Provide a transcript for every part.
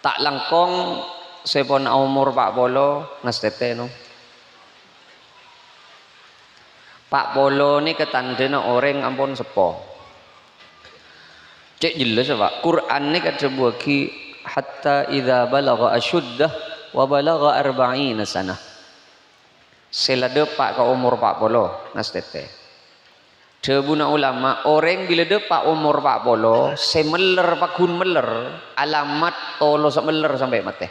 tak langkong sepon umur Pak Polo ngastete no. Pak Polo ni ketandena orang ampun sepo. Cek jelas Pak. Quran ni kata buaki hatta idza balagha ashuddah wa balagha 40 sanah. Selada Pak ke umur Pak Polo ngastete. Debuna ulama orang bila depak umur Pak Polo semeler pakun meler alamat tolo semeler sampai mati.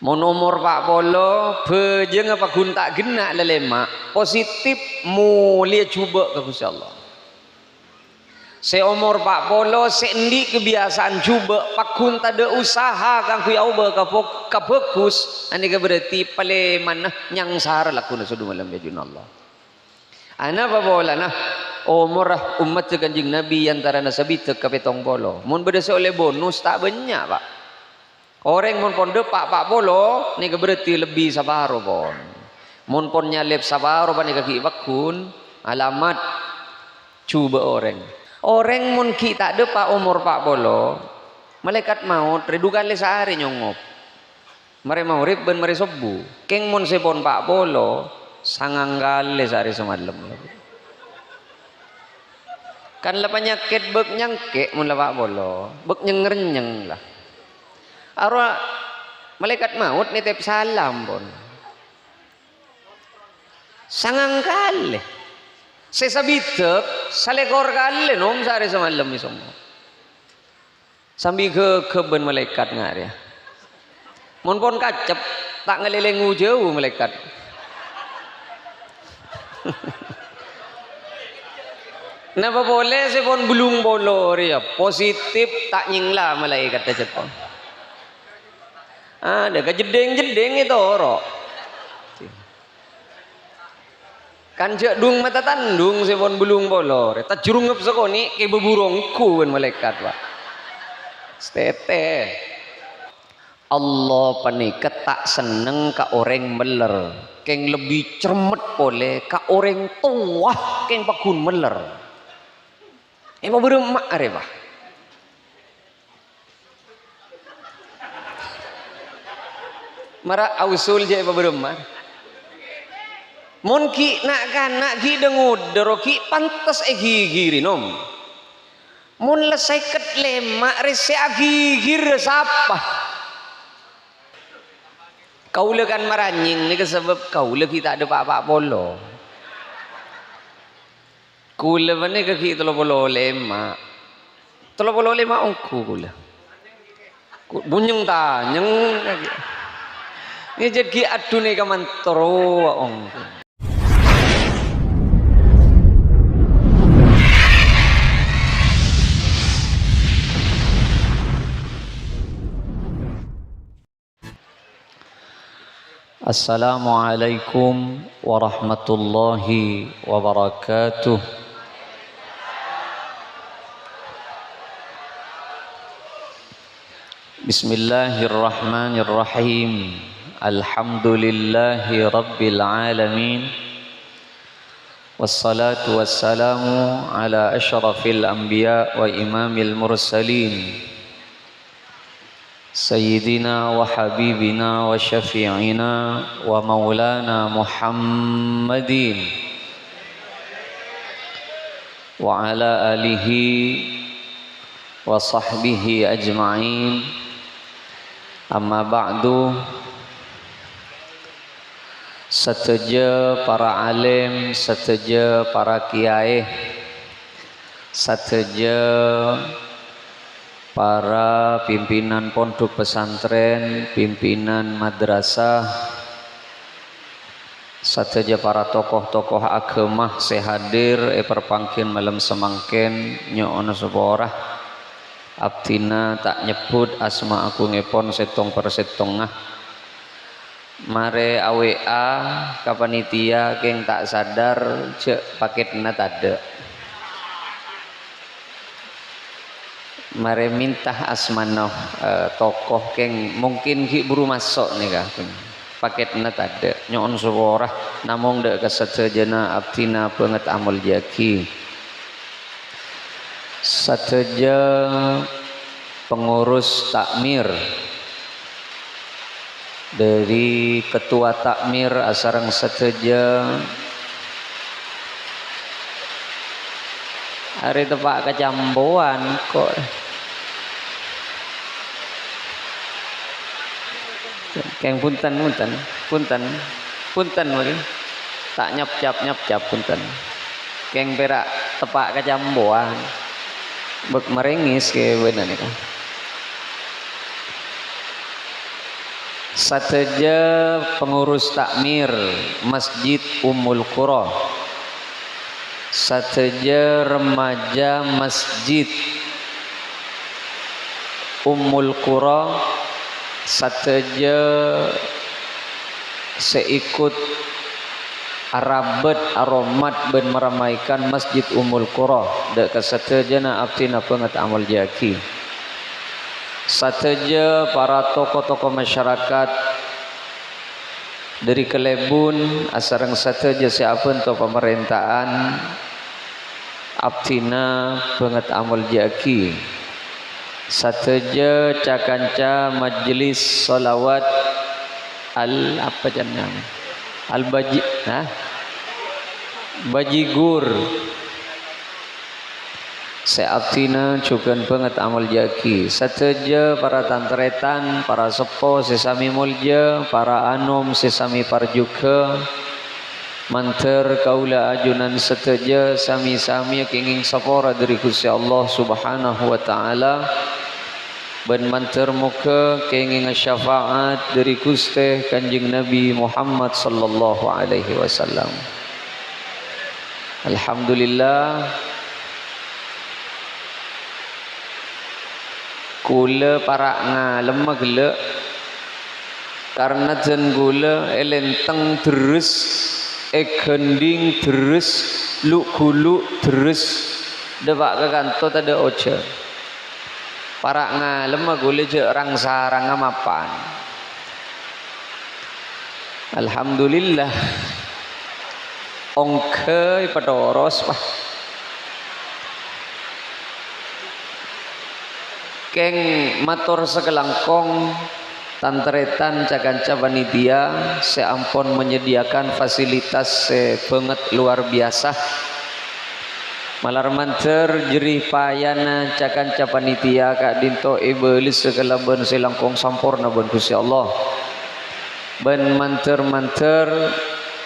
Mon umur Pak Polo bejeng apa gun tak genak lelemak positif mulia cuba ke Gusti Allah. Se umur Pak Polo sendi kebiasaan cuba pakun tak ada usaha kang ku yau ka fokus ani ke berarti pale manah nyang sar lakuna sudu malam bejun Allah. Ana apa bola nah umur umat Kanjeng Nabi antara nasabi tek ka 70. Mun berdasar oleh bonus tak banyak Pak. Orang mun pon depak Pak Polo ni berarti lebih sabaro pon. Mun pon nyalip sabaro pan kaki bakun alamat cuba orang. Orang mun ki tak depak umur Pak Polo malaikat maut redukan le sehari nyongop. Mare maurib ben mare subuh. Keng mun sepon Pak Polo sangang kali sehari semalam. Kan lah penyakit bek nyangke mun lah Pak Polo bek nyeng lah. Arwah malaikat maut nitip salam pun sangang kali sesabitek salekor kali nom sehari semalam ni semua sambil ke ben malaikat ngari mun pon kacep tak ngelilingu jauh malaikat. Napa boleh sepon belum bolor ya positif tak nyingla malaikat cepon. Ada kejedeng-jedeng itu orok. Kan jak dung mata tandung sepon belum bolor. Tak jurungep sekoni ke beburungku kan malaikat Pak. Stete. Allah panikat tak seneng ka orang meler. Keng lebih cermet boleh ka orang tua keng pakun meler. Emang beremak are Pak. Mara ausul je apa beremak. Mun ki nak kan nak ki dengud deroki pantas gigiri nom. Mun lesai ket lemak rese agigir sapa. Kaula kan maranying ni sebab kaula kita ada Pak Polo. Kula mana kaki 35 ongku kula. Bunyeng tanyeng lagi. Ini jadi adune ka mantoro ongku. Assalamualaikum warahmatullahi wabarakatuh. Bismillahirrahmanirrahim. Alhamdulillahi rabbil alamin. Wassalatu wassalamu ala asyrafil anbiya wa imamil mursalin. Sayyidina wa habibina wa syafi'ina wa maulana Muhammadin wa ala alihi wa sahbihi ajma'in. Amma ba'du. Setuju para alim, setuju para kiai, setuju para pimpinan pondok pesantren, pimpinan madrasah, setuju para tokoh-tokoh agama sehadir perpangkin malam semangkin nyono seborah abdina tak nyebut asma aku ngepon setong per setongah mare AWA kapanitia keng tak sadar cek paketna tade mare minta asmano tokoh keng mungkin ki buru masuk nih kah paketna tade nyon seborah namung dek kesetejana abdina banget amal jaki sateja pengurus takmir, dari ketua takmir Asarang Seteja, hari tepak kecampuan kok. Keng punten mungkin tak nyap-cap punten. Keng perak tepak kecampuan. Bek merengis ke bener nih kan. Sateja pengurus takmir Masjid Ummul Qura. Sateja remaja Masjid Ummul Qura. Sateja seikut Arabat aromat ben meramaikan Masjid Ummul Qura dek kasatejana abtina banget amal jaki. Sateja para tokoh-tokoh masyarakat dari Kelebun asarang sateja siapun to pemerintahan abtina banget amal jaki. Sateja cakanca majelis salawat al apa jenang al baji bajigur seabtina cukan banget amal jaki. Sateja para tantretan, para sepo sesami mulja, para anom sesami parjuka, manter kaula ajunan sateja sami-sami kenging sapora dari Gusti Allah Subhanahu wa taala. Ben manter muka kenging syafaat dari Gusti Kanjeng Nabi Muhammad sallallahu alaihi wasallam. Alhamdulillah kula para ngalem gele karena jen gula elenteng terus gending terus luk gulu terus debak ke kanto tada oce para ngalem gule je rangsarang mapan. Alhamdulillah ongke padoros pak keng matur sekelangkong tantretan cakanca panitia seampun menyediakan fasilitas banget luar biasa. Malar manter jerih payana cakanca panitia kak dinto ibelis segala ben selangkong sampurna ben Gusti Allah. Ben manter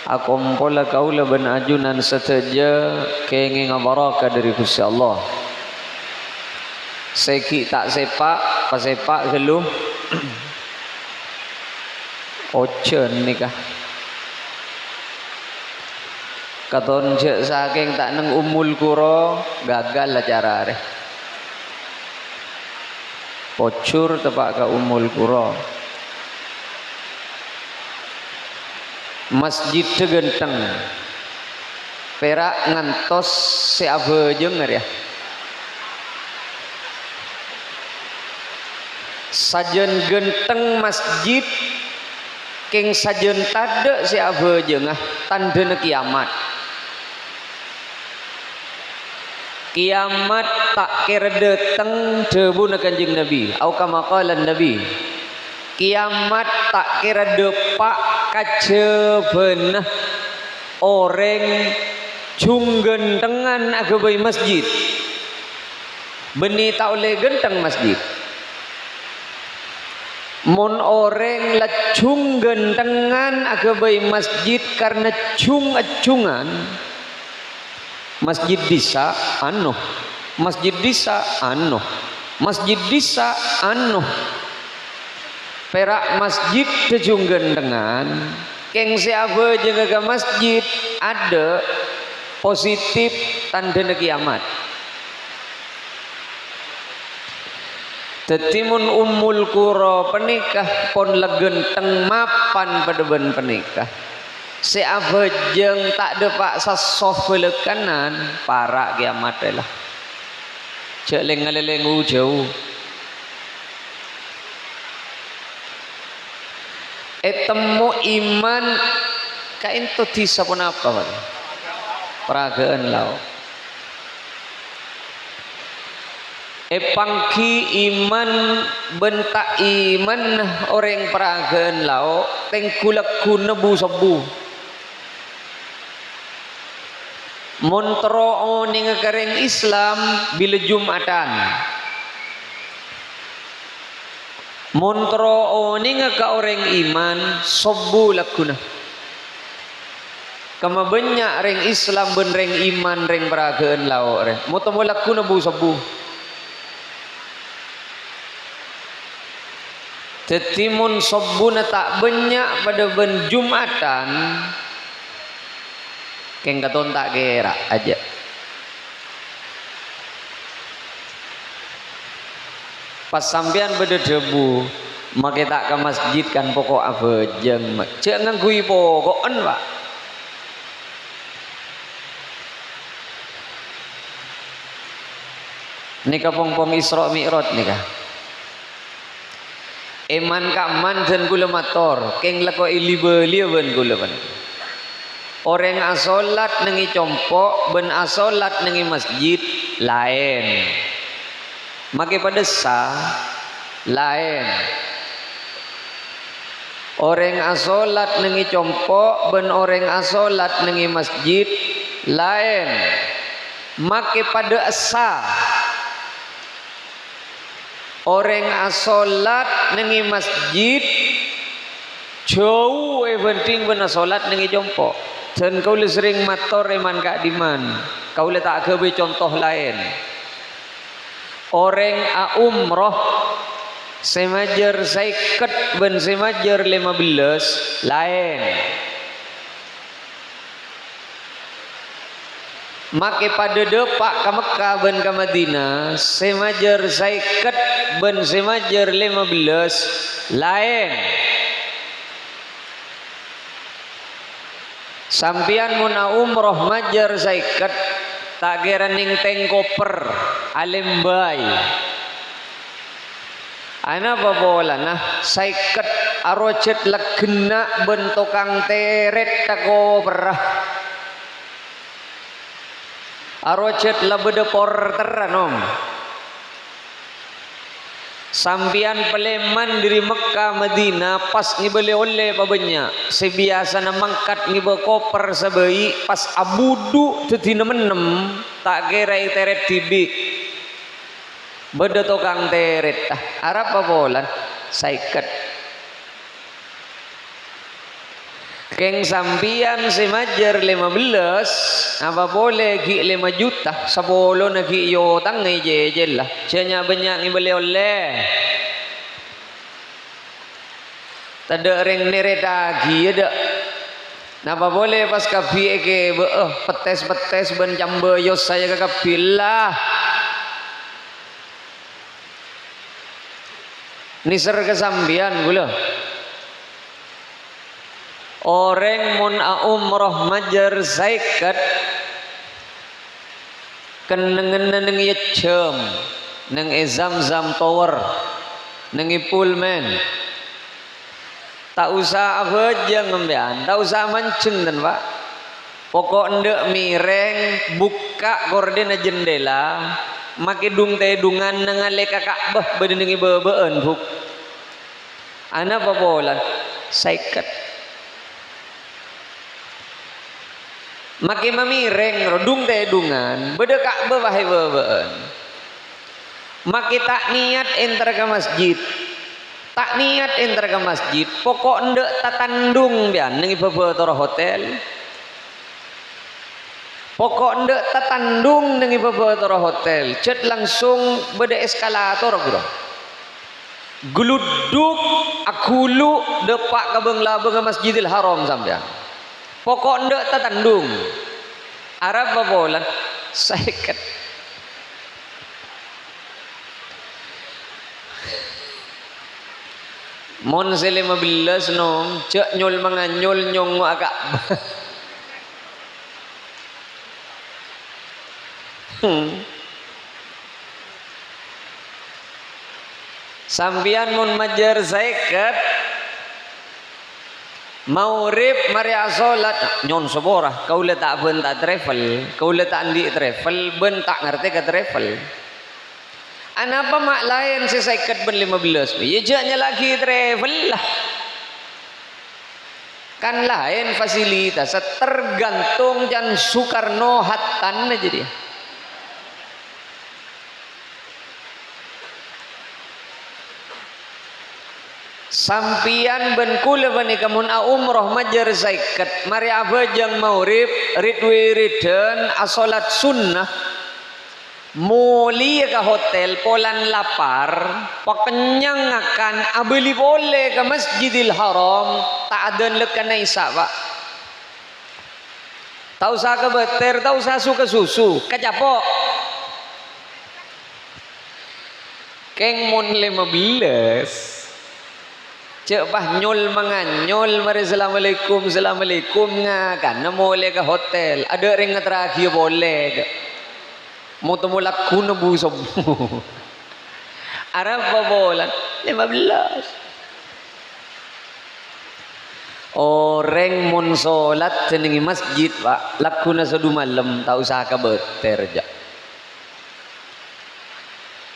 akompola kaula ben ajunan sateja kenging baraka dari Gusti Allah. Seki tak sepak pasepak geluh ocen nikah katon je saking tak neng Ummul Qura gagal lah cara deh pocur tepak ke Ummul Qura. Masjid tegenteng perak ngantos seabe jenger ya sajen genteng masjid keng sajen tade seabe jengah tanda kiamat. Kiamat tak kira dateng debu Kanjeng Nabi au kama qala Nabi. Kiamat tak kira depak kajebenah orang junggen dengan agabai masjid beni tak oleh genteng masjid mon orang lacung gentengan agabai masjid karena cung-acungan masjid disa anu masjid disa anu masjid disa anu perak masjid tejung gentengan keng siapa jaga masjid ada positif tanda kiamat. Tetimun Ummul Qura penikah pon legenteng mapan pada ben penikah siapa jeng tak ada pak sasof kanan para kiamat lah cek lengaleleng jauh temu iman kain to tisa pun apa peragaan lau Epangki iman bentak iman orang peragan lau tengkulak kuna bu sabu montro ning kareng Islam bila Jumatan montro ning ka orang iman sabu lakuna kama banyak reng Islam ben reng iman reng peragan lau re motomo lakuna bu sabu. Tetimun sobbuna tak banyak pada ben Jumatan keng katon tak kira aja pas sampean beda debu make tak ke masjid kan pokok apa jeng cek ngangkui pokokan pak nikah pong Isra Mi'raj nikah eman kaman dan kula mator keng lako ilibeli ben kula ban orang asolat nengi compok ben asolat nengi masjid lain make pada sah lain orang asolat nengi compok ben orang asolat nengi masjid lain make pada sah orang asolat nengi masjid jauh penting benar solat nengi jompo dan kau le sering mator eman kak diman kau le tak kebe contoh lain orang umroh semajer saiket ben semajer 15 lain make pada depak ke Mekah ben ke Madinah semajer saiket ben semajer 15 lain sampian mun umroh majer saiket tak kira ning teng koper alim bay ana apa bola nah saiket arocet legena ben tukang teret tako perah arocet labede porter nom sampian peleman dari Mekah Madinah pas ngibeli oleh pabenya sebiasa na mangkat ngibe koper sebai pas abudu tetina menem tak kira teret tibi beda tukang teret arab apa bolan saiket keng sampian semajer 15 apa boleh gi 5 juta sabolo na gi yo tangai jejel lah cenya banyak ngibeli oleh tada reng nere dagi ada napa boleh pas kapi ke petes ben jambe yos saya ke kapi lah niser kesambian gula orang mun umroh majer saiket kenengen neng yecem neng Zamzam Tower neng Pullman tak usah apa aja ngembean tak usah mancing dan pak pokok ndek mireng buka gordena jendela make dung tedungan nengale Ka'bah bedenengi bebeen buk ana apa bolan saiket makin memireng rodung tedungan beda Ka'bah wahai bebeen makin tak niat enter ke masjid tak niat enter ke masjid pokok ndek tatandung bian nengi bebetoro hotel pokok ndek tatandung nengi bebetoro hotel cet langsung beda eskalator bro geluduk akulu depak kabeng labeng ke Masjidil Haram sampean pokok ndak tatandung Arab babolan saiket mon se 15 nom cek nyol manganyol nyong agak sampian mon majer saiket Maurib Maria solat nyon seborah kau le tak ben tak travel kau le tak andi travel ben tak ngerti ke travel Anapa mak lain sesaikat ben 15. Ya jaknya lagi travel lah. Kan lain fasilitas, tergantung jan Soekarno Hattan aja dia. Sampian ben kula bani kamun umroh majar saikat mari abajang maurib ridwi riden asolat sunnah mulia ke hotel polan lapar pakenyang akan abeli boleh ke Masjidil Haram tak ada lekana isa pak tahu sa ke beter tahu sa suka susu kacapok keng mun 15 cek bah nyol manganyol mari assalamualaikum ngakan boleh ke hotel ada ring terakhir boleh mau temu laku nebu semua Arab bolan 15 orang mun solat senengi masjid pak laku na sadu malam tak usah ke beter je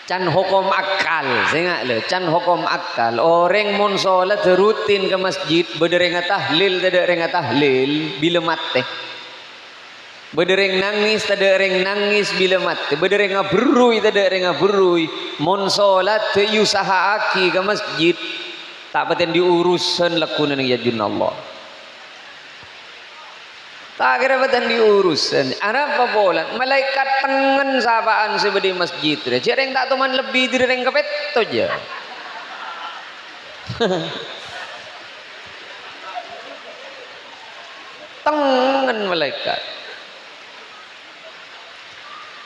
can hukum akal saya le can hukum akal orang mun solat rutin ke masjid bedereng tahlil tedereng tahlil bila mate bedereng nangis tedereng nangis bila mate bedereng berui tedereng berui mun solat usaha aki ke masjid tak paten diurusan lakunan ya Allah tak kira betul diurusan. Arab apa bolan? Malaikat tengen sahabaan sebedi masjid. Jadi tak teman lebih dari yang kepet aja. Tengen malaikat.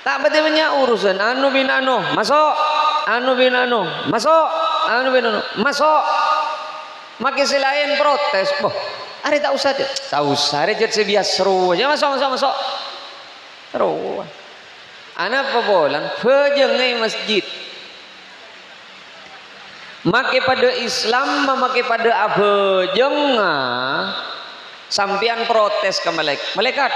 Tak betul banyak urusan. Anu bin anu, masuk. Anu bin anu, masuk. Anu bin anu, masuk. Makin selain protes. Boh. Ari tak usah deh. Tak usah. Ari jet sebias seru aja. Masuk. Seru. Anak apa bolan? Pejengai masjid. Make pada Islam, make pada abejeng. Sampian protes ke malaikat.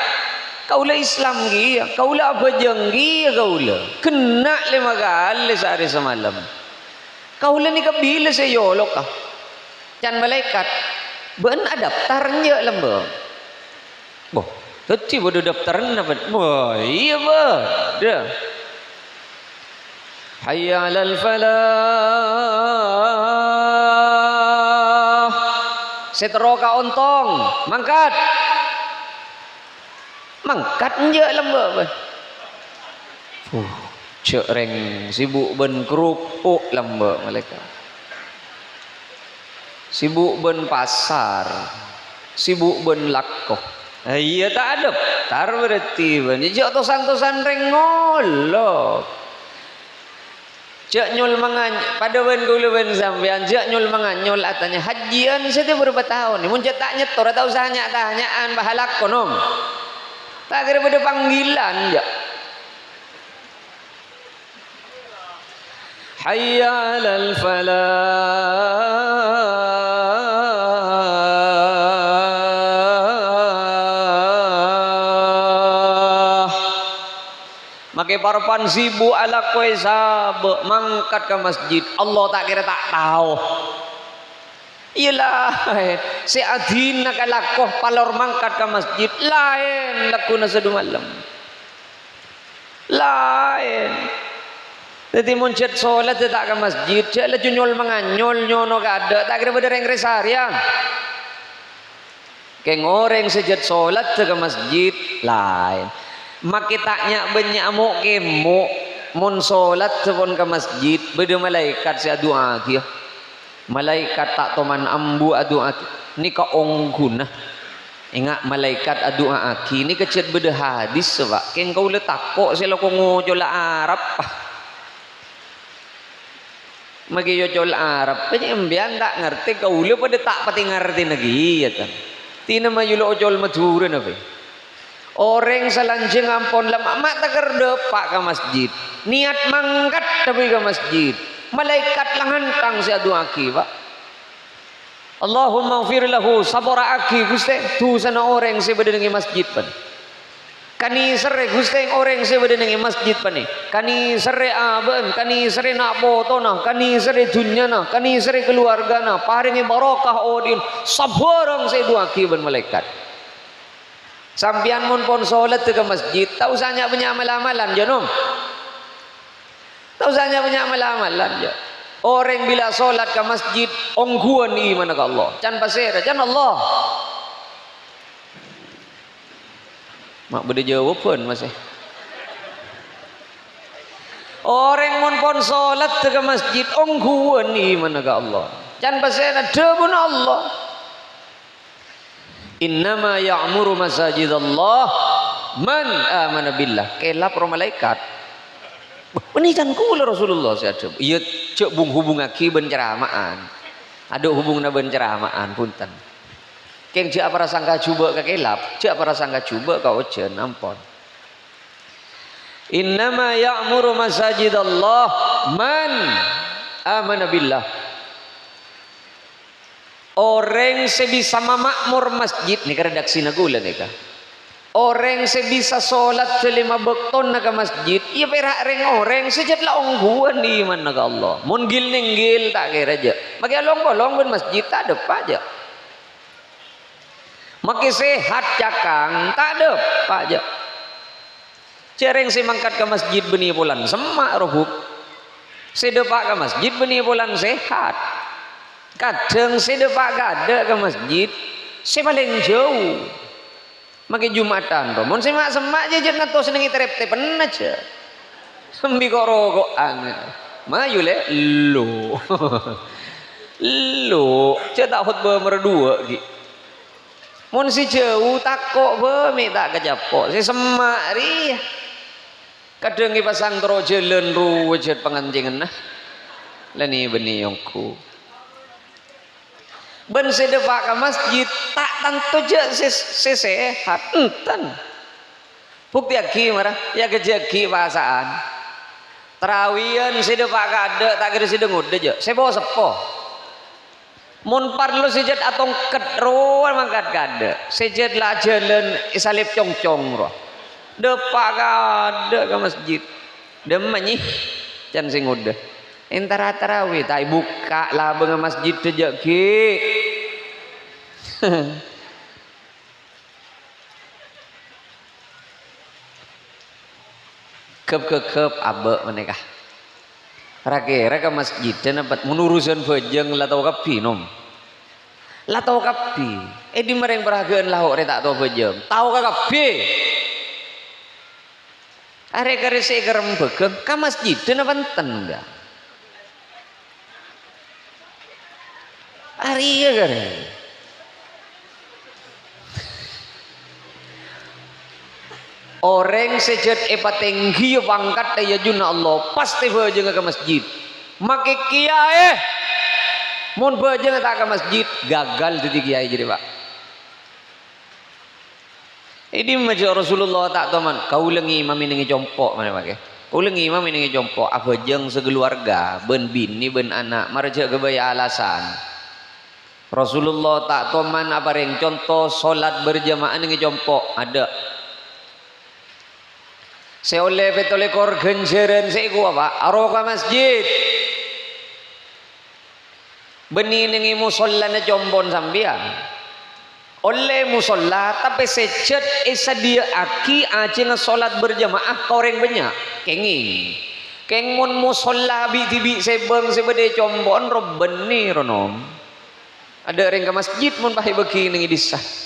Kaulah Islam gi, kaulah abejeng gi, kaulah. Kena 5 kali sehari semalam. Kaulah ni kabila seyolok ah. Can malaikat. Ben ada daftarnya lembang. Boh, tadi bodoh daftarnya apa? Wah, iya dah. Hayya 'alal falah. Seteroka ontong, mangkat. Mangkat je lembang. Cek reng sibuk ben kerupuk lembang malaikat. Sibuk ben pasar, sibuk ben lakoh. Iya tak ada, tar berarti ben. Jok tosan rengol. Cek nyul mangan, pada ben gula ben sampean cek nyul mangan nyul atanya hajian setiap berapa tahun. Mun cek tak nyetor atau usah tanyaan bahalak konom. Tak kira pada panggilan je. Hayya 'alal falah. Makai parapan sibuk ala kue sabe mangkat ke masjid. Allah tak kira tak tahu. Iyalah si adina kalakoh palor mangkat ke masjid lain lakuna sadu malam. Lain. Jadi muncet solat tak ke masjid. Caklah nyol manganyol nyono kada tak kira bedereng resarian. Keng orang sejat solat ke masjid lain. Makitaknya benyamuk kemuk mun solat sepon ke masjid beda malaikat sia doa kia malaikat tak toman ambu adu aki ni ka ongguna ingat malaikat adu aki ni kecet beda hadis sebab keng kau letak kok selo ko ngojola Arab magi yojol Arab penyembian tak ngerti kau le pada tak pati ngerti lagi ya tan tina mayulo ojol madura nabe. Orang selanjang ampun lama mak tak kerdepak ke masjid niat mangkat tapi ke masjid malaikat langantang si adu aki pak Allahumma ufir lahu sabara aki guste tu sana orang si berdengi masjid pan kani sere gusteng orang sebeda dengan masjid pani kani sere aben kani sere nak boto nah kani sere dunya nah kani sere keluarga nah paringi barokah odin sabarang sedua kiban malaikat sampian mun pon salat ke masjid tak usahnya punya amal-amalan je nom tak usahnya punya amal-amalan je orang bila salat ke masjid ongguan iman ke Allah can pasir can Allah mak boleh jawab pun masih orang mun pon salat ke masjid ongguan iman ke Allah can pasir ada pun Allah innama ya'muru masajidallah man amana billah kelap pro malaikat ini kan kula Rasulullah sadep iya cek hubungake benceramaan ada hubungna benceramaan punten keng cek apa sangka cuba ke kelap cek apa sangka cuba ka ojen ampun innama ya'muru masajidallah man amana billah orang sebisa memakmur masjid ni redaksi nagula ni ka orang sebisa solat selima bekton naga masjid ia perak reng orang sejatlah ongguan di iman naga Allah mun gil ninggil tak kira aja maki along bolong ben masjid tak ada aja maki sehat cakang tak ada aja cereng si mangkat ke masjid beni bulan semak rohuk sedepak ke masjid beni bulan sehat kadang sedepak gada ke masjid saya paling jauh maki Jumatan tuh mun semak je jangan ngato senengi terep-tep aja sembi kok rokokan mayu le lo lo cetak khutbah merdua ki mun si jauh takok be mi tak kejapok si semak ri kadang ki pasang tro jelen ruwet pengancingan nah lani beni yongku ben sedepak ke masjid tak tentu je sehat enten bukti aki marah ya kejaki pasaan terawian sedepak ke ada tak kira sedengut aja saya bawa sepoh mun parlo sejat atong kedruan mangkat kada sejat lah jalan isalip congcong roh depak ke ada ke masjid demanyi can sing udah entara tarawih tak buka lah benga masjid aja ki kep abe menikah rake masjid dan dapat menurusan bajang lah tau kapi nom lah tau kapi di mereng peragaan lah orang tak tau bajang tau kapi are se kerem begeng ka masjid dan apa enten enggak ari ya kare orang sejat tinggi pangkat ya juna Allah pasti bajeng ke masjid make kiai mun bajeng tak ke masjid gagal jadi kiai jadi pak ini macam Rasulullah tak teman kau lengi imam ini jompok mana pakai kau lengi imam ini jompok abajeng sekeluarga ben bini ben anak marja gebaya alasan Rasulullah tak teman apa yang contoh solat berjamaah ini jompok ada saya oleh petolekor genjeren saya gua pak aroka masjid beni nengi musolla na jombon sambian oleh musolla tapi secet esa dia aki aja solat berjamaah koreng banyak kenging kengun musolla bi tibi sebeng sebede jombon rob beni ronom ada orang ke masjid mun pakai begini nengi disah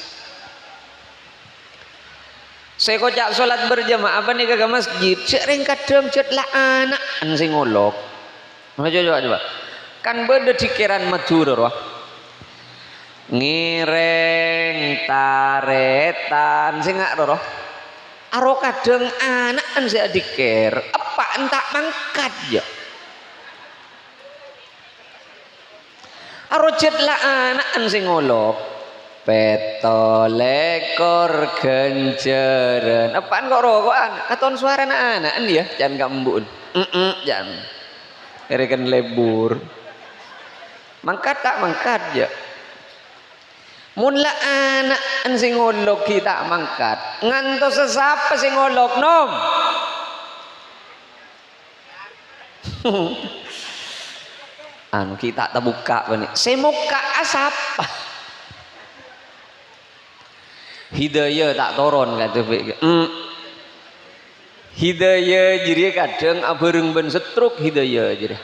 saya kocak solat berjamaah apa nih ke masjid sering kadang cet lah anak sing ngolok coba kan beda pikiran matur roh ngireng taretan sing ngak roh aro kadang anak saya dikir apa entak mangkat ya aro cet lah anak sing ngolok petolekor genjeren apaan kok rokokan katon suara anak dia jangan gambun jangan irikan lebur mangkat tak mangkat ya Mula anak sing ngolok kita mangkat ngantos sesapa sing ngolok nom. Anu kita tak buka bani semuka asap hidayah tak toron kata hidayah jadi kadang abareng ben setruk hidayah jadi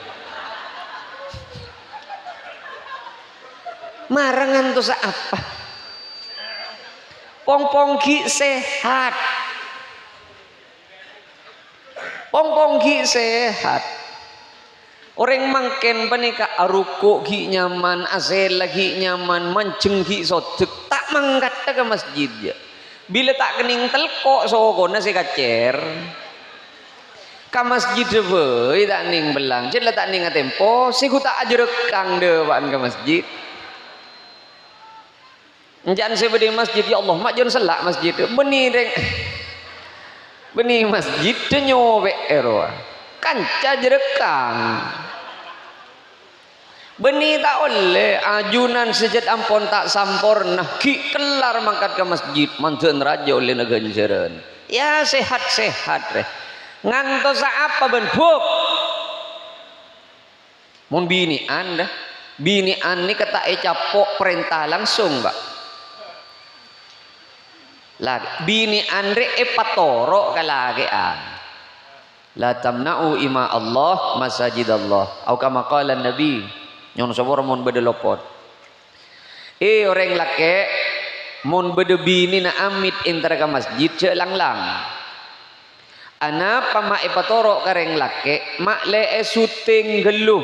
marangan tuh apa pongpongki sehat pongpongki sehat orang mangken panika aruku ki nyaman asel lagi nyaman manceng ki sodek tak mangkat ke masjid ya bila tak kening telkok sokona si kacer ke masjid dewe tak ning belang jadi tak ning tempo si ku tak ajerekang dewan ke masjid. Jangan sebedi masjid ya Allah mak jangan selak masjid benih deng benih masjid nyobek ero kanca jerekang benih tak oleh ajunan sejat ampon tak sampurna ki kelar mangkat ke masjid manten raja oleh neganjaran ya sehat-sehat reh ngantos apa ben buk mun bini anda ni kata capok perintah langsung mbak lagi bini andre patoro kalage la tamna'u ima Allah masajid Allah atau kama qala nabi nyon sabor mun bede lopot orang lake mun bede bini na amit intar ka masjid ce lang-lang ana pama patoro kareng lake mak le suting geluh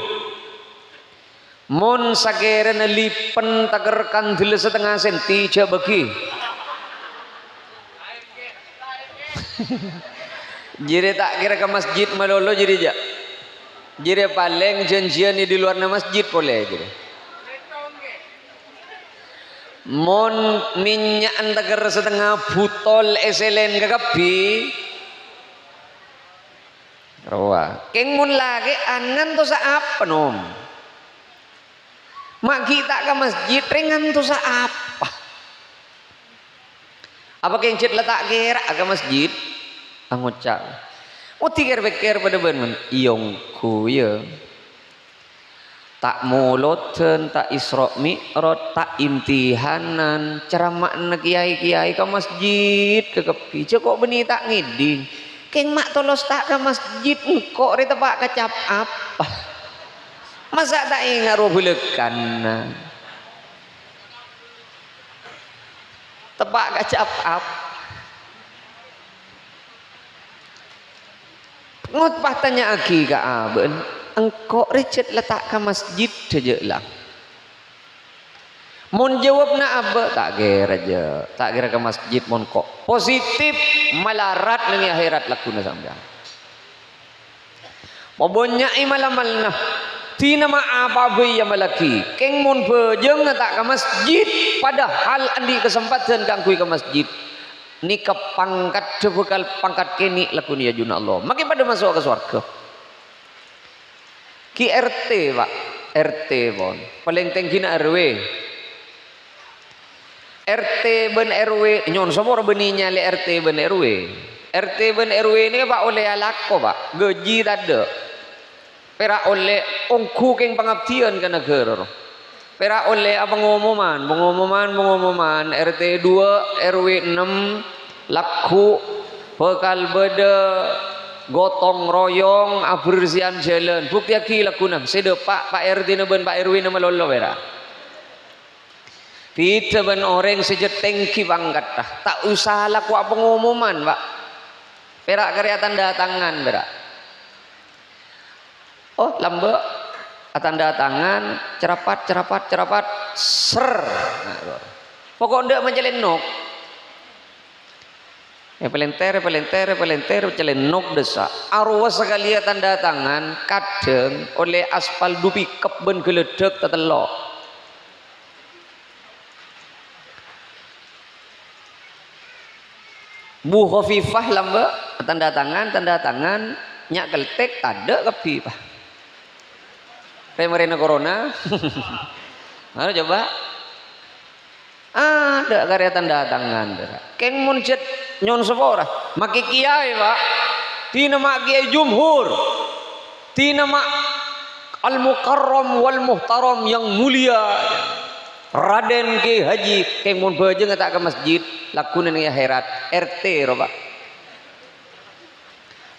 mun sagere na lipen tager kandel setengah senti ce bagi jadi tak kira ke masjid malolo jadi paling janjian di luar masjid boleh jadi mon minyak antaker setengah botol eselen kekapi rawa keng mun lagi angan tu apa nom mak kita ke masjid ringan tu apa keng cit letak gerak ke masjid angucap tikir-pikir pada bener iyongku ya tak muloten tak isra mi'raj tak imtihanan ceramah kiai-kiai ke masjid ke kepi kok benih tak ngiding keng mak tolos tak ke masjid kok rita pak kecap apa masa tak ingat rubulekan tepak kacap apa ngutpah tanya aki ke aben engkau Richard letak ke masjid saja lah mun jawab na abe tak kira ke masjid mun kok positif malarat nang akhirat lakuna sampean mobonya imalamalna tina apa ya malaki keng mun bejeng tak ke masjid padahal andi kesempatan kangkui ke masjid ni ke pangkat bekal pangkat kini lakun ya juna Allah makin pada masuk ke surga ki RT pak RT pon paling tinggi na RW RT ben RW nyon somor beninya le RT ben RW RT ben RW ini pak oleh alako pak gaji tak ada perak oleh ongku keng pengabdian ke negara perak oleh apa pengumuman RT 2 RW 6 laku bekal beda gotong royong abersihan jalan bukti aki lakuna sede pak RT neben pak RW nama lolo perak kita ben orang sejetengki bangkat tak usah laku apa pengumuman pak perak karya tanda tangan perak oh lambek tanda tangan cerapat ser nah, pokok ndak menjalin nok pelenter menjalin nok desa arwah sekali tanda tangan kadang oleh aspal dupi keben geledek tetelok Bu Khofifah lambek tanda tangan nyak keltek tanda kepi pak pemerintah corona mana coba ada karya tanda tangan keng muncet nyon sepora maki kiai pak tina mak kiai jumhur tina mak al mukarram wal muhtaram yang mulia Raden Ki Haji keng mun beujeung tak ke masjid lakunan ya akhirat RT roba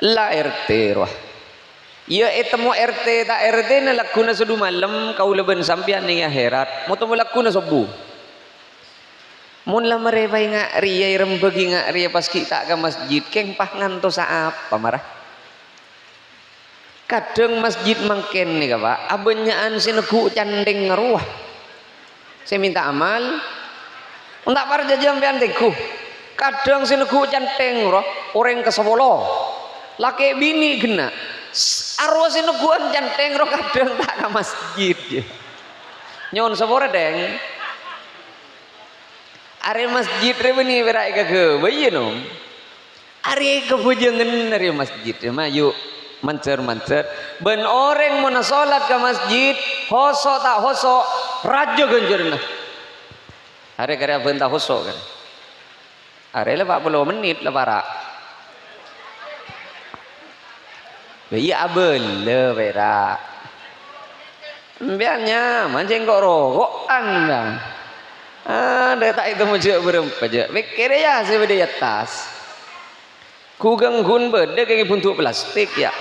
la RT roh ya etemu RT tak RT na lakuna sudu malam kau leben sampian ning akhirat mau temu lakuna subuh mun la merebai ngak riya rembegi ngak riya pas kita ke masjid keng pah ngantos apa marah kadang masjid mangken nih Pak abenyaan sinegu candeng ngeruah saya minta amal untuk para jajam pianteku kadang sinegu candeng roh orang ke Solo laki bini gena arwah sineguan candeng roh kadang tak ke masjid ya. Nyon sepore deng are masjid rebeni berai ke bayi nom are kebujangan dari masjid mah yuk mancer ben orang mau salat ke masjid hoso tak hoso rajo genjerna are karya bentah hoso kan are lah 40 menit lah para bayi abel le berak biarnya mancing kok rokokan bang ada tak itu mujur berempat aja pikir ya saya di atas ku ganggun beda kayak bentuk plastik ya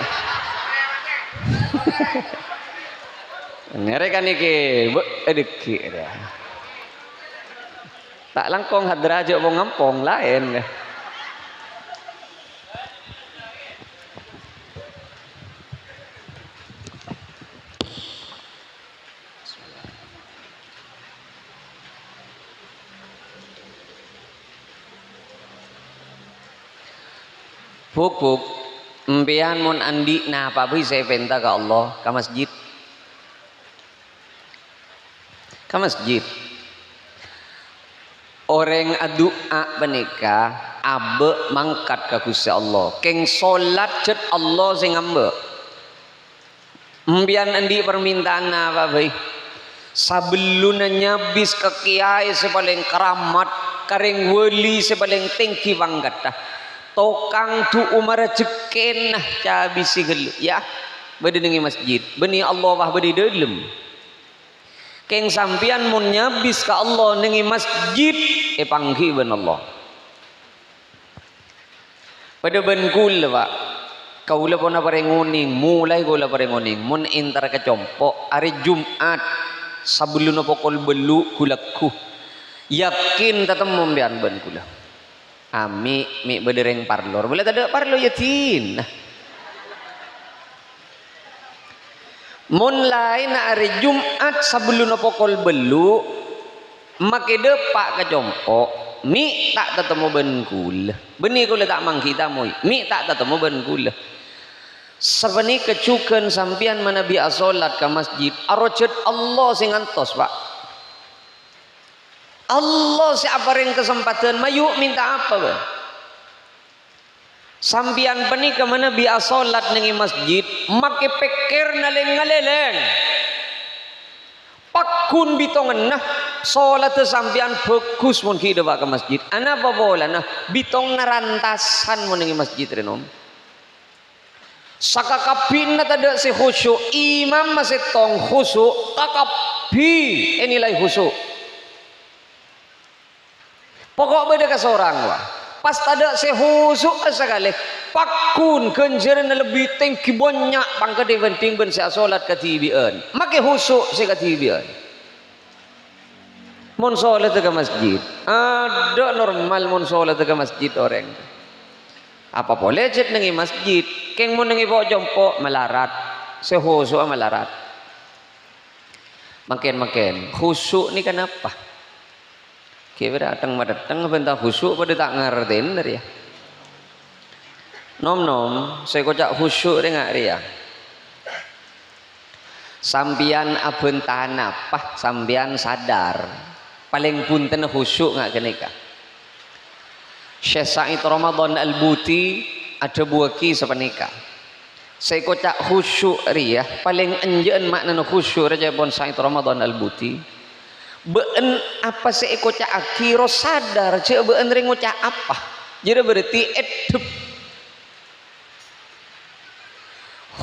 ngerekan iki edeki ya tak langkong hadra aja mau ngampong lain pupuk empian mun andi nah apa saya penta ke Allah ke masjid orang adua menikah abe mangkat ke Gusti Allah keng solat cet Allah sing ambe empian andi permintaan apa baik sabelunnya bis ke kiai sepaling keramat karing wali sepaling tinggi pangkat tokang tu umar jeken nah cabisi gelu ya bade nengi masjid beni Allah wah bade delem keng sampian mun nyabis ka Allah nengi masjid panggi ben Allah pada ben kul Pak kaula pona parengoning mulai kaula parengoning mun intar kecompo hari Jumat sabeluna pokol belu kulaku yakin tetemu mbian ben kula ami mi bedereng parlor boleh ada parlor yatin mun lain hari Jumat sebelum pokol belu make depak ke jompo mi tak ketemu ben kula beni kula tak mangkita moi mi tak ketemu ben kula sabeni kecuken sampian manabi salat ke masjid arojat Allah sing antos Pak Allah siapa yang kesempatan mayu minta apa be sampian peni ke mana biasa salat nengi masjid make pikir ngaleng-ngaleng pakun bitongan nah salat sampian bagus mun ki ke masjid ana apa bola nah bitong narantasan mun nengi masjid renom sakakapinna tada si khusyuk imam masih tong khusyuk kakapi nilai khusyuk pokok beda ke seorang wah pas tada sehusuk sekali pakun kenjerna lebih tinggi banyak pangkat penting ben saya salat katibian make husuk saya katibian mun salat ke masjid ada normal mun salat ke masjid orang apa boleh jet nengi masjid keng mun nengi bawa jompo melarat sehusuk melarat makin husuk ni kenapa kira datang bentar khusyuk pada tak ngertiin dari ya nom saya kocak khusyuk dengan dia sampian abentahan apa sampian sadar paling punten khusyuk nggak kenika Syekh Said Ramadan Al-Buti ada buaki sepenika saya kocak khusyuk ria paling enjen makna khusyuk raja Bon Said Ramadan Al-Buti Beun apa seeko cak akiro sadar cek beun ring ngucap apa. Jadi berarti edep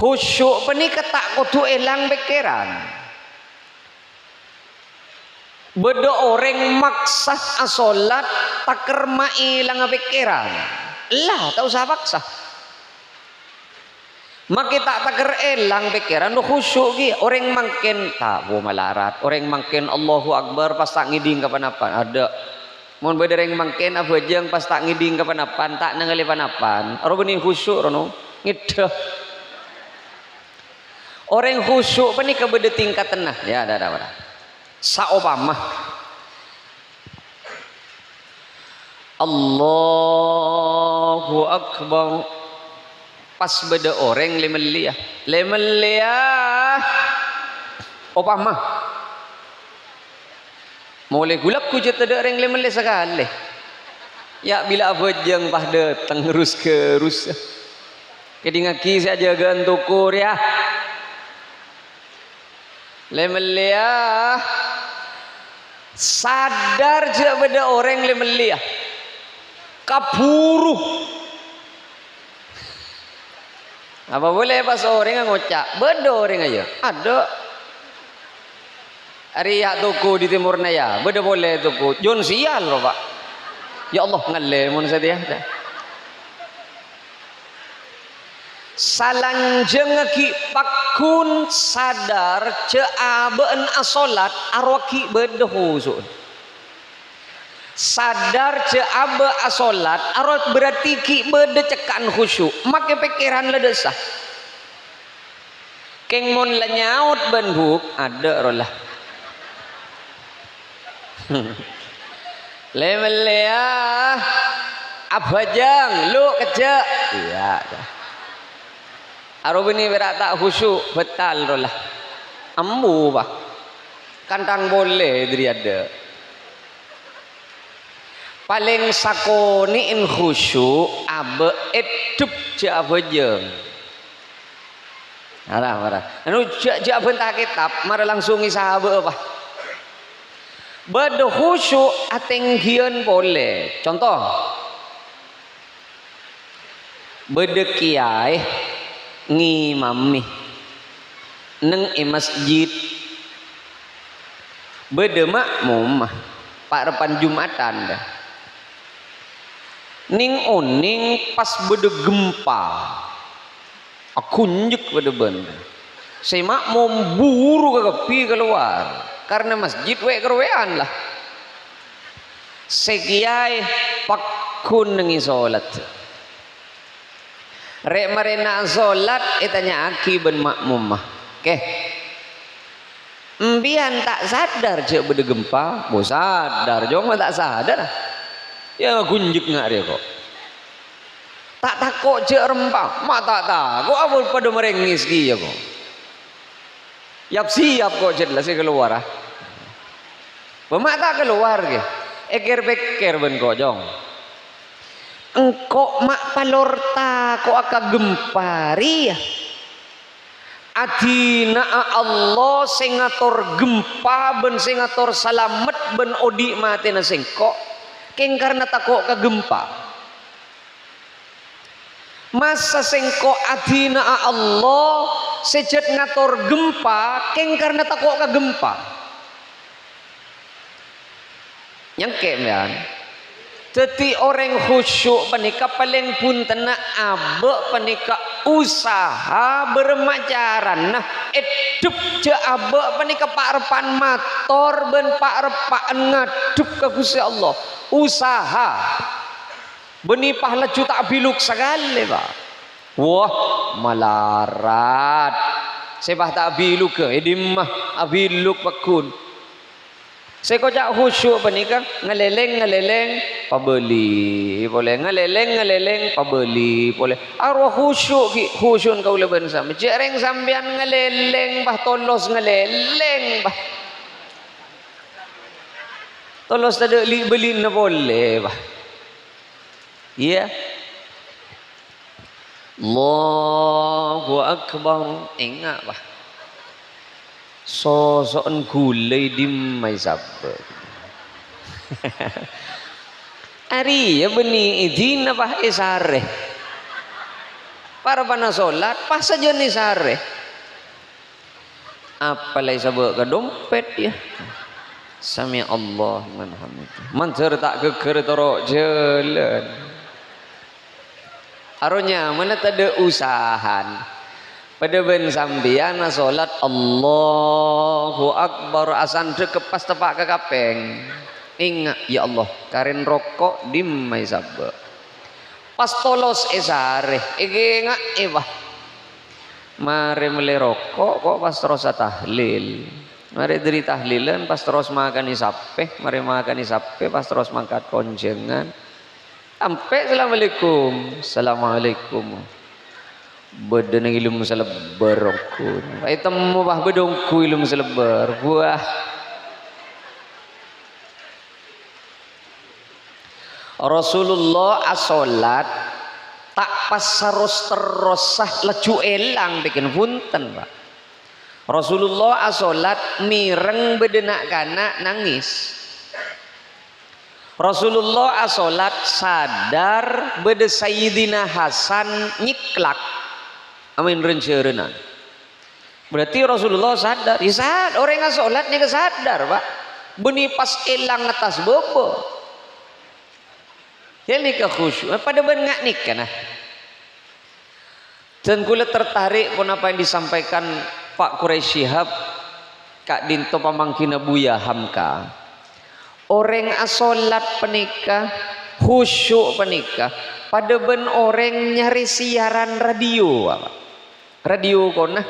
khusyuk pani ketak kudu elang pikiran. Beda orang maksa asolat taker ma ilang pikiran. Lah tak usah paksa. Maka tak taker elang pikiran lu khusyuk gi orang mangken tak bu malarat orang mangken Allahu Akbar pas tak ngiding kapan-apan ada mun beda orang mangken apa jeng pas tak ngiding kapan-apan tak nangali panapan orang benih khusyuk rono ngideh orang khusyuk pani ke beda tingkat tenah ya ada saopama Allahu Akbar pas beda orang lemelia opama mulai gulak ku jeta ada orang lemelia sekali ya bila abajang pah datang terus kedingaki saja gantukur ya lemelia sadar je beda orang lemelia kapuru apa boleh pas orang ngocak beda orang aja ada Ariya tuku di Timur Naya beda boleh tuku Jon sial loh pak ya Allah ngalle mun sadia dah salanjeng ki pakun sadar ce abeun asolat arwaki beda khusyuk sadar ce abe asolat arot berarti ki beda cekan khusyuk make pikiran ledesah keng mon lenyaut benbuk ada rolah lemelia abajang lu keje iya dah arobini berak tak khusyuk betal rolah ambu bah kantang boleh diri ada paling sakoniin khusyuk abe edep je abajeng marah anu je bentah kitab marah langsung isahabe apa beda khusyuk atenggian boleh contoh beda kiai ngimami neng masjid beda makmum pak repan jumatan dah ning oning pas beda gempa aku njek beda benda saya makmum buru kepi keluar karena masjid we kerwean lah sekiai pakun nengi solat rek marena solat itanya aki ben makmum mah oke mbian tak sadar je beda gempa bo sadar jong tak sadar ya gunjek ngak dia kok tak takut je rempah mak tak takut apa pada merengis dia kok siap kok jelas keluar pemak tak keluar ke eker beker ben kok jong engkau mak palorta kok aka gempari ya adina Allah sing ngatur gempa ben sing ngatur salamet ben odi mati na singkok keng karena takut ke gempa masa sengko adina Allah sejat ngatur gempa keng karena takut ke gempa yang kemean jadi orang khusyuk panika paling pun tenak abe panika usaha bermacaran nah edep je abe panika pak repan mator ben pak repaan ngadep ke Gusti Allah usaha benipah laju tak biluk sekali pak wah malarat sebah tak biluk ke edimah abiluk pakun saya kocak khusyuk panika ngeleleng pabeli boleh ngeleleng pabeli boleh arwah khusyuk ki khusyun kau leben sama jereng sambian ngeleleng bah tolos ngeleleng bah tolos tak ada beli na boleh bah iya Allahu Akbar ingat bah sosokan gulai di mai sabbe ari ya beni idin apa isare para bana solat pas saja nih sare apalai sabuk ke dompet ya sami Allah man hamid mancer tak geger toro jalan aronya mana tade usahan pada ben sambian salat Allahu akbar asan dek pas tepak ke kapeng ingat ya Allah karen rokok di mai sabbe pas tolos esare ingat wah mari mulai rokok kok pas terus tahlil mari dari tahlilan pas terus makan isape mari makan isape pas terus mangkat konjengan sampai assalamualaikum badan ilmu selebar rokun ay temu bah bedongku ilmu selebar buah Rasulullah asolat tak pas harus terosah leju elang bikin punten Pak Rasulullah asolat mireng bedenak kana nangis Rasulullah asolat sadar bede Sayyidina Hasan nyiklak amin rencerenan berarti Rasulullah sadar ya sadar orang asolat nih sadar Pak beni pas elang atas bobo ya nikah khusyuk pada bengak nikah nah dan kula tertarik pun apa yang disampaikan Pak Quraisy Shihab Kak Dinto pamangkina Buya Hamka orang asolat penikah khusyuk penikah pada ben orang nyari siaran radio apa radio kona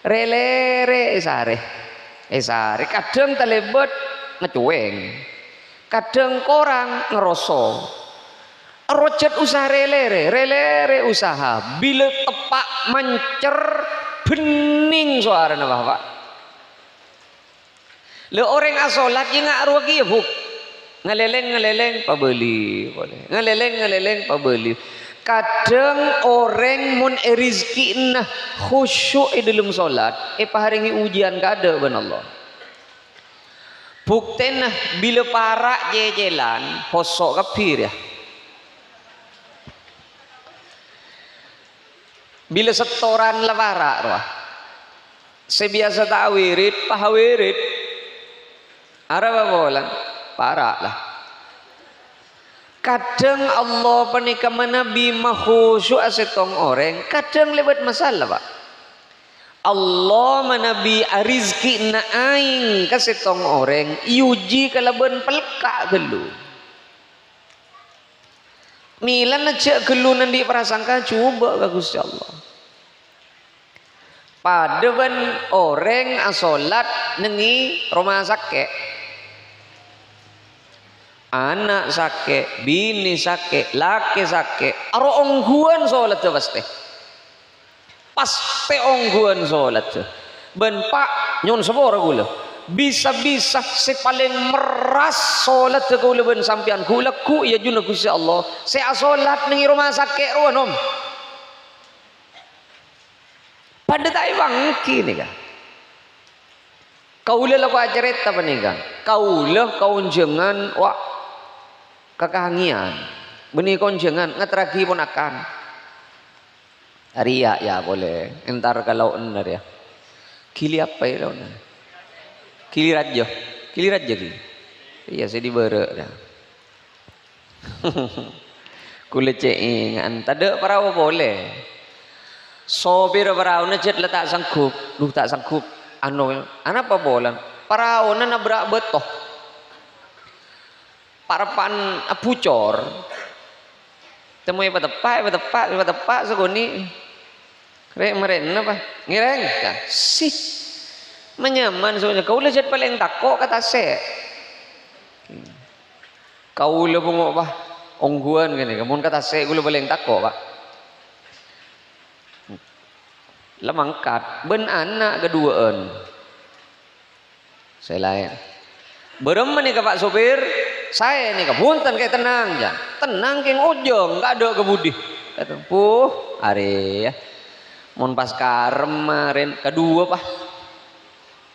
relere esare kadang telebet ngecueng kadang korang ngerosok rojat usaha relere usaha bila tepak mancer bening suaranya Bapak le orang asolat yang ngak rugi ya buk ngeleleng pabeli boleh ngeleleng pabeli kadang orang mun rizki nah khusyuk di dalam solat paharingi ujian kada ben Allah bukti nah bila parak jejelan posok kapir ya bila setoran lewarak roh sebiasa tak wirid pahawirid arah bolan parak lah kadang Allah penikah menabi mahusyuk asetong orang kadang lewat masalah Pak Allah menabi arizki na aing kasetong orang yuji kalaban pelka gelu milan aja gelu nanti prasangka coba bagus ya Allah pada ban orang asolat nengi rumah sakit anak sakit bini sakit laki sakit aro ongguan solat tuh pasti ongguan solat tuh ben Pak nyon sebora gula bisa-bisa si paling meras solat tuh gula ben sampian gula ku ya juna Gusti Allah saya solat nengi rumah sakit ruan om pada tak bangki nih kan kaulah laku acareta apa nih kan kaulah kaunjengan wak kekahangian benih konjengan ngetragi pun akan ria ya boleh entar kalau benar ya kili apa ya kili raja kili iya saya dibere dah kulit cengan tade perahu boleh sopir perahu najet letak sanggup tak sanggup anu apa bolan perahu na nabrak betoh parapan pucor temui patepak segoni rek meren apa ngireng kan sih menyaman soalnya kau lejat paling takok kata se kau le bungok bah ongguan gini kamu kata se kau le paling takok Pak lemangkat ben anak keduaan saya lain berem nih ke Pak sopir saya nih kepunten kayak tenang ya tenang keng ojong nggak ada kebudi kata hari ya mon pas kemarin kedua Pak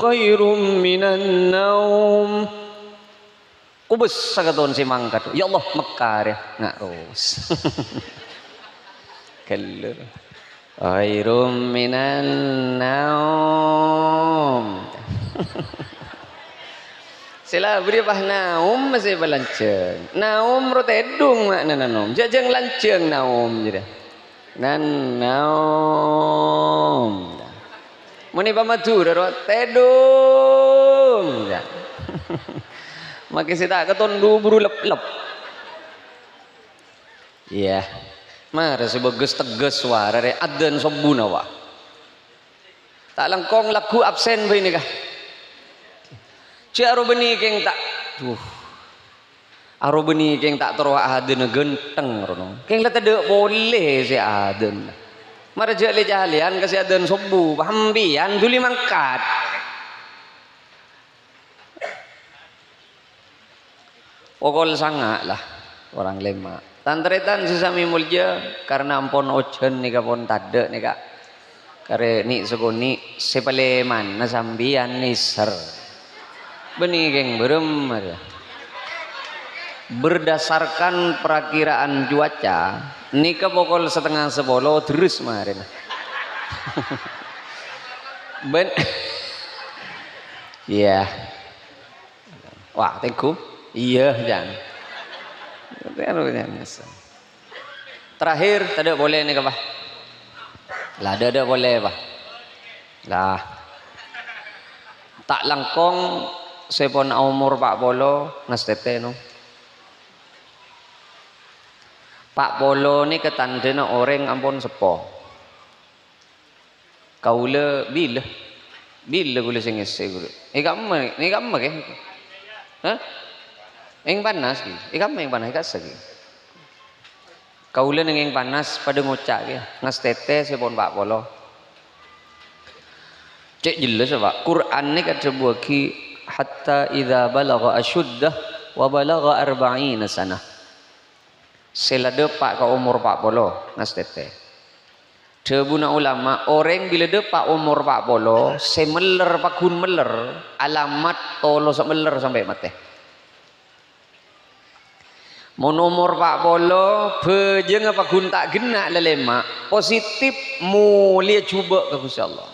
khairum minan naum. Kubus sagaton si mangkat. Ya Allah Mekar ya ngarus. Kelur. Khairum minan naum. Sila beri bah naum masih balanceng. Naum rotedung makna naum. Jajang lanceng naum jadi. Nan naum. Muni pamatur rotedung. Maka kita keton duburu lep-lep. Iya. Mara sebagus tegas suara re adzan sobuna wa. Tak langkong laku absen begini kah? Aro beni keng tak aro beni keng tak terwa aden genteng rono. Keng la tade boleh si aden. Mara jale jalian kasi aden sobu pambian duli mangkat. Pokol sangat lah orang lema. Tantretan sesami mulja karena ampun ojen nika pun tade nika. Kare ni segoni sepaleman nasambian niser. Beni geng berem berdasarkan perakiraan cuaca nika pokol setengah 10 terus kemarin. Ben iya. Wah, tengku. Iya, jangan. Terakhir, tidak boleh nih apa? Lah, tidak boleh apa? Lah, tak langkong sepon umur Pak Polo ngastete no. Pak Polo ni ketandena orang ampun sepo. Kaula bila gula sing ese gula. Ni kamu ke? Hah? Eng panas ki. Ikam eng panas ka sagi. Kaula ning panas pada ngocak ki. Ngastete sepon Pak Polo. Cek jelas Pak. Quran ni kat sebuah ki hatta idza balagha asyuddah wa balagha 40 sanah. Selada pak ka umur Pak Polo ngastete. Debuna ulama orang bila depak umur Pak Polo semeler pakun meler alamat tolo semeler sampai mati. Mon umur Pak Polo bejeng apa gun tak genak lelema positif mulia cuba ke Gusti Allah.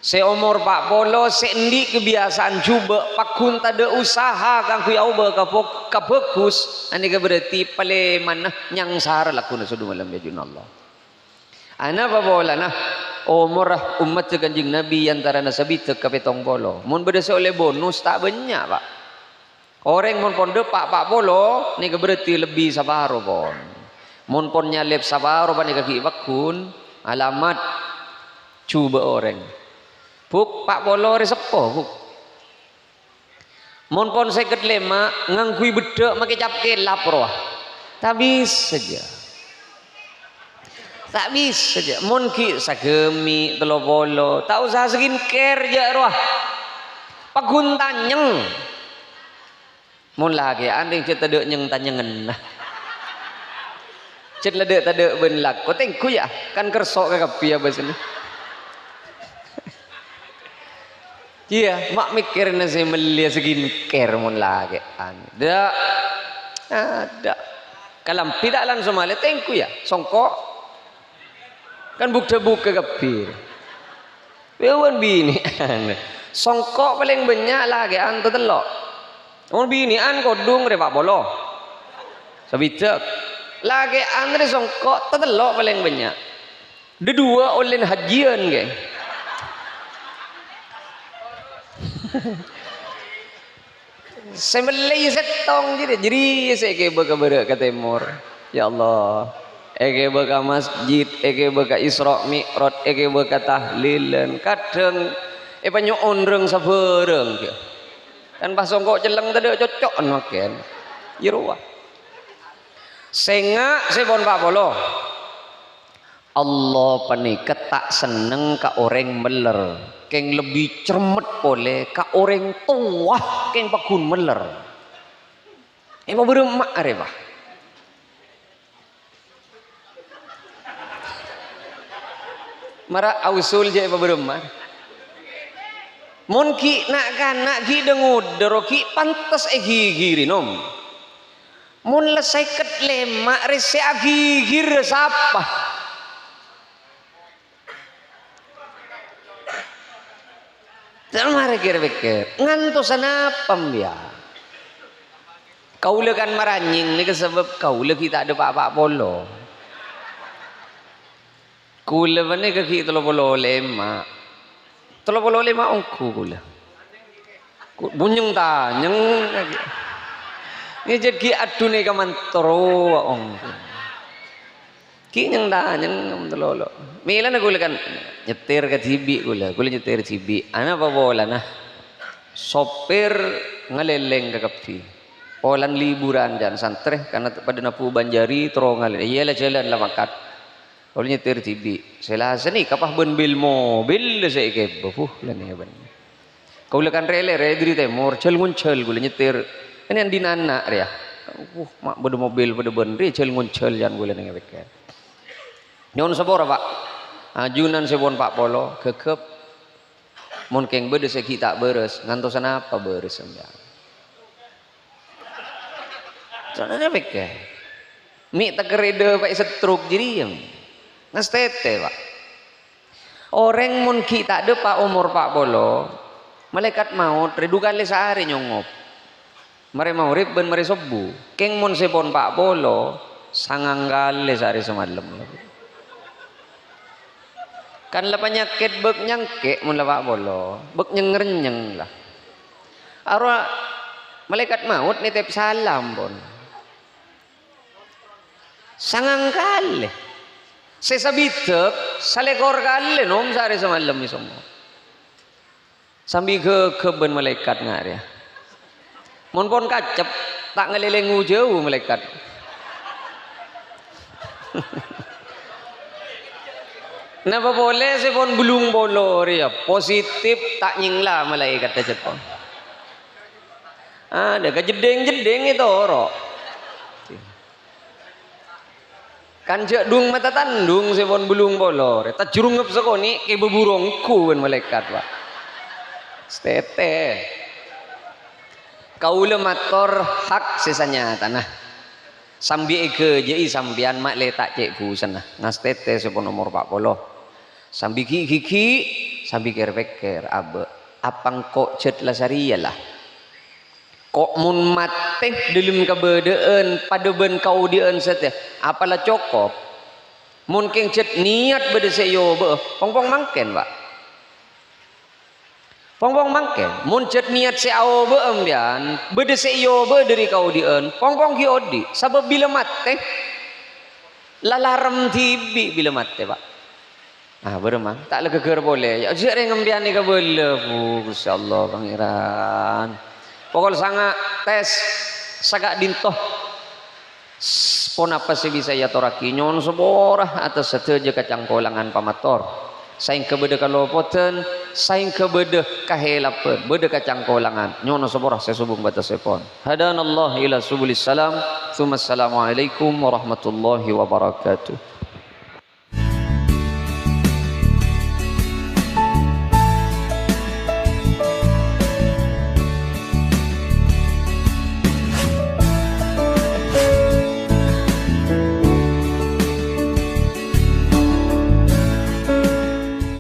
Seumur Pak Polo sendi kebiasaan cuba pakun tak ada usaha kang ku yau ka bagus ani berarti pale mana nyang sahara lakuna sudu malam bejun Allah. Ana apa bola nah umur umat Kanjeng Nabi antara nasabi tek kapetong polo. Mun berdasar oleh bonus tak banyak Pak. Orang mun pon depak Pak Polo ni berarti lebih sabaro pon. Mun pon nyalep sabaro pan kaki bakun alamat cuba orang. Buk Pak Polo resepo buk. Mun pon seket lema ngangkui bedek make capke lapro. Tapi saja. Tak bisa saja. Mun ki sagemi 30 tak usah skincare je roh. Pagun tanyeng. Mun lagi anding cet tade nyeng tanyengen. Cet lade tade ben lak. Ko tengku ya kan kersok ka kapi abas ni. Iya, mak mikir nasi melia skincare mun lagi. Ada. Ada. Kalam tidak langsung male tengku ya. Songkok kan bukti-bukti kepir. Wewan bini. Songkok paling banyak lagi antu telok. Mun bini an kodung re Pak Polo. Sabicak. Lagi andre songkok telok paling banyak. Dedua oleh hajian ge. Semelai setong jadi saya ke baka ke timur. Ya Allah. Ege baka masjid, ege baka Isra Mi'raj, ege baka tahlilan. Kadang panyoon reung sabereung kieu. Kan pas songkok celeng tadi cocok makan. Yeruah. Sengak sepon Pak Polo. Allah paniket tak seneng ka orang meler. Keng lebih cermet pole ka orang tua keng pakun meler. Emang beremak are Pak. Mara ausul je apa beremar. Mun ki nak kanak ki dengud dero ki pantas gigiri nom. Mun lesai ket lemak rese agigir sapa. Jangan mari kira-kira ngantosan apa dia. Kaula kan maranying ni sebab kaula kita ada pak-pak polo. Kula mana kaki 35. 35 ongku kula. Bunyeng ta, nyeng lagi. Ni jadi adune ka mantoro ong. Ki nyeng ta, nyeng telolo. Mila na kula kan nyetir ke cibi kula nyetir cibi. Ana apa bola nah. Sopir ngaleleng ke kapi. Polan liburan dan santre karena pada napu Banjari terongal. Iyalah jalan lah makat. Kalau nyetir cibi, saya seni kapah ben bil mobil saya ke buh lah ni ben. Kau lekan rele diri temur cel nguncel gula nyetir. Ini yang dinana ya. Mak beda mobil beda ben re cel nguncel jan gula ni beken. Nyon sabora pak. Ajunan sebon pak polo kekep. Mun keng beda saya kita beres ngantosan apa beres sembiang. Soalnya beken. Mi tak kereda pak setruk jadi yang. Nastete pak. Orang mun kita ada pak umur pak bolo, malaikat maut redukan le sehari nyongop. Mare maurib ben mare sobu. Keng mun sepon pak bolo, sanganggal le sehari semalam. Kan la penyakit bek nyangke mun la pak bolo, bek nyengerenyeng lah. Arwah malaikat maut nitip salam pun. Sanganggal le. Saya sabitek, salekor kali nom sehari semalam ni semua. Sambil ke keben malaikat ngari. Mon pon kacep tak ngelilingu jauh malaikat. Napa boleh sepon belum bolor ya positif tak nyingla malaikat cepon. Ada kejedeng-jedeng itu orok. Kan cek dung mata tandung sepon belum bolor. Tak jurungep sekoni ke beburongku kan malaikat pak. Stete. Kaula mator hak sesanya tanah. Sambi eke jei sambian mak letak cekku sana. Ngastete sepon nomor 40. Sambi kiki sambi kerpeker abe. Apang kok cet lasarialah. Kok mun mateh dalam kebedaan pada ben kau dieun seteh apalah cokop mun keng cet niat bede seyo be pong mangken pak pong mangken mun cet niat seao be ambian bede seyo be dari kau dieun pong ki odi sabab bila mateh lalarem tibi bila mateh pak beremang tak legeger boleh ya jere ngembian ni ka bele insyaallah pangeran. Pokok sangat tes sagak dintoh pon apa sih bisa ya toraki nyon seborah atas seteja kacang kolangan pamator saing kebede kalopoten saing kebede kahelapen bede kacang kolangan nyon seborah sesubung batas sepon hadanallah ila subulis salam tsumma assalamualaikum warahmatullahi wabarakatuh.